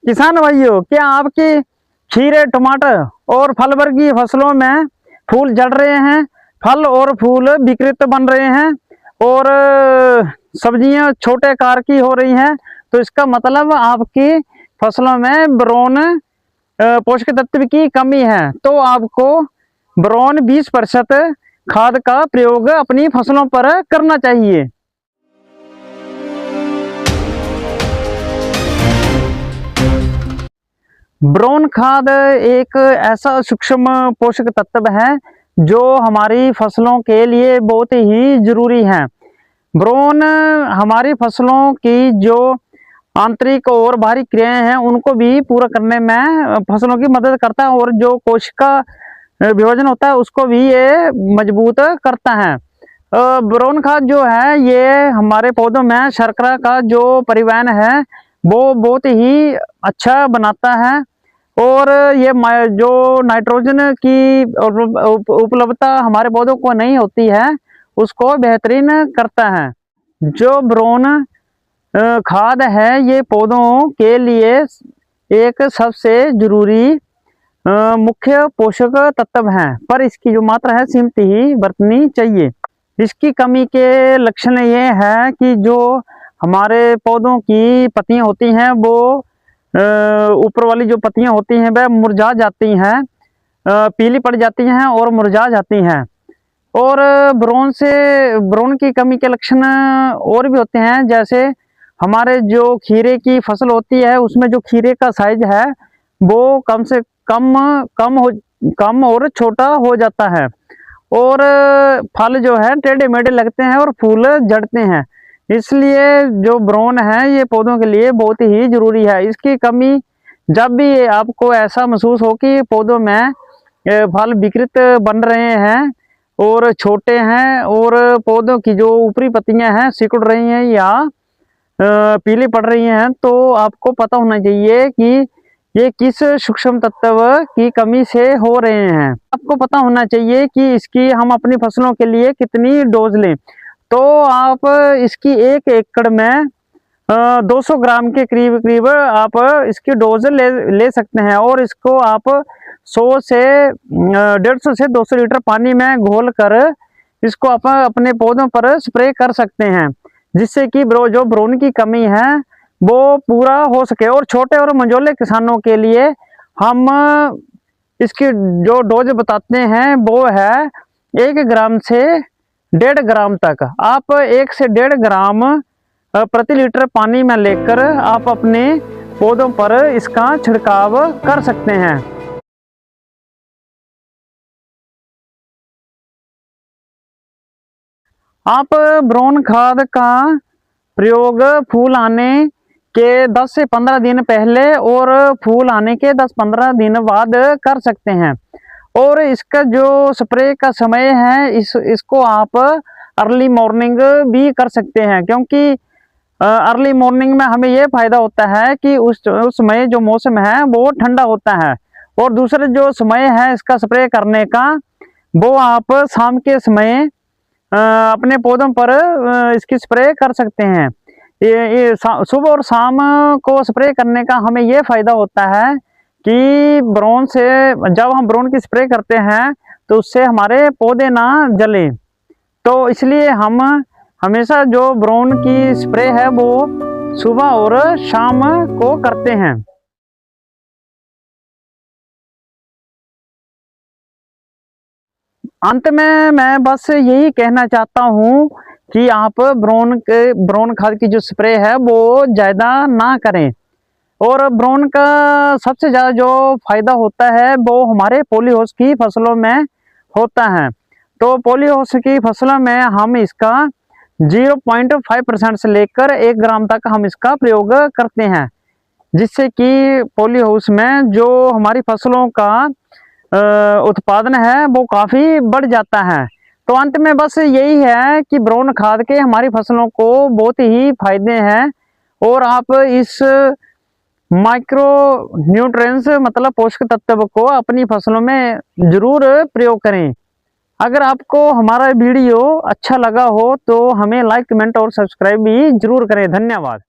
किसान भाइयों, क्या आपकी खीरे, टमाटर और फल वर्गीय फसलों में फूल झड़ रहे हैं, फल और फूल विकृत बन रहे हैं और सब्जियां छोटे आकार की हो रही हैं, तो इसका मतलब आपकी फसलों में बोरोन पोषक तत्व की कमी है। तो आपको बोरोन 20% खाद का प्रयोग अपनी फसलों पर करना चाहिए। बोरोन खाद एक ऐसा सूक्ष्म पोषक तत्व है जो हमारी फसलों के लिए बहुत ही जरूरी है। बोरोन हमारी फसलों की जो आंतरिक और बाहरी क्रियाएं हैं उनको भी पूरा करने में फसलों की मदद करता है और जो कोशिका विभाजन होता है उसको भी ये मजबूत करता है। बोरोन खाद जो है ये हमारे पौधों में शर्करा का जो परिवहन है वो बहुत ही अच्छा बनाता है और ये जो नाइट्रोजन की उपलब्धता हमारे पौधों को नहीं होती है उसको बेहतरीन करता है। जो बोरोन खाद है ये पौधों के लिए एक सबसे जरूरी मुख्य पोषक तत्व है, पर इसकी जो मात्रा है सीमित ही बरतनी चाहिए। इसकी कमी के लक्षण ये है कि जो हमारे पौधों की पत्तियां होती हैं वो ऊपर वाली जो पत्तियां होती हैं वह मुरझा जाती हैं, पीली पड़ जाती हैं और मुरझा जाती हैं। और बोरोन की कमी के लक्षण और भी होते हैं, जैसे हमारे जो खीरे की फसल होती है उसमें जो खीरे का साइज है वो कम से कम और छोटा हो जाता है और फल जो है टेढ़े मेढ़े लगते हैं और फूल झड़ते हैं। इसलिए जो बोरोन है ये पौधों के लिए बहुत ही जरूरी है। इसकी कमी जब भी आपको ऐसा महसूस हो कि पौधों में फल विकृत बन रहे हैं और छोटे हैं और पौधों की जो ऊपरी पत्तियां हैं सिकुड़ रही हैं या पीली पड़ रही हैं, तो आपको पता होना चाहिए कि ये किस सूक्ष्म तत्व की कमी से हो रहे हैं। आपको पता होना चाहिए कि इसकी हम अपनी फसलों के लिए कितनी डोज लें। तो आप इसकी 1 एकड़ में 200 ग्राम के करीब आप इसकी डोज ले सकते हैं और इसको आप 100 से 150 से 200 लीटर पानी में घोल कर इसको आप अपने पौधों पर स्प्रे कर सकते हैं, जिससे कि जो बोरोन की कमी है वो पूरा हो सके। और छोटे और मंझोले किसानों के लिए हम इसकी जो डोज बताते हैं वो है 1 ग्राम से 1.5 ग्राम तक। आप 1 से 1.5 ग्राम प्रति लीटर पानी में लेकर आप अपने पौधों पर इसका छिड़काव कर सकते हैं। आप बोरोन खाद का प्रयोग फूल आने के 10 से 15 दिन पहले और फूल आने के 10-15 दिन बाद कर सकते हैं। और इसका जो स्प्रे का समय है इसको आप अर्ली मॉर्निंग भी कर सकते हैं, क्योंकि अर्ली मॉर्निंग में हमें ये फायदा होता है कि उस समय जो मौसम है वो ठंडा होता है। और दूसरे जो समय है इसका स्प्रे करने का वो आप शाम के समय अपने पौधों पर इसकी स्प्रे कर सकते हैं। ये सुबह और शाम को स्प्रे करने का हमें ये फायदा होता है कि बोरोन से जब हम बोरोन की स्प्रे करते हैं तो उससे हमारे पौधे ना जलें। तो इसलिए हम हमेशा जो बोरोन की स्प्रे है वो सुबह और शाम को करते हैं। अंत में मैं बस यही कहना चाहता हूँ कि आप बोरोन खाद की जो स्प्रे है वो ज़्यादा ना करें। और बोरोन का सबसे ज़्यादा जो फायदा होता है वो हमारे पॉलीहाउस की फसलों में होता है। तो पॉलीहाउस की फसलों में हम इसका 0.5% से लेकर 1 ग्राम तक हम इसका प्रयोग करते हैं, जिससे कि पॉलीहाउस में जो हमारी फसलों का उत्पादन है वो काफ़ी बढ़ जाता है। तो अंत में बस यही है कि बोरोन खाद के हमारी फसलों को बहुत ही फायदे हैं और आप इस माइक्रो न्यूट्रिएंट्स मतलब पोषक तत्व को अपनी फसलों में जरूर प्रयोग करें। अगर आपको हमारा वीडियो अच्छा लगा हो तो हमें लाइक, कमेंट और सब्सक्राइब भी जरूर करें। धन्यवाद।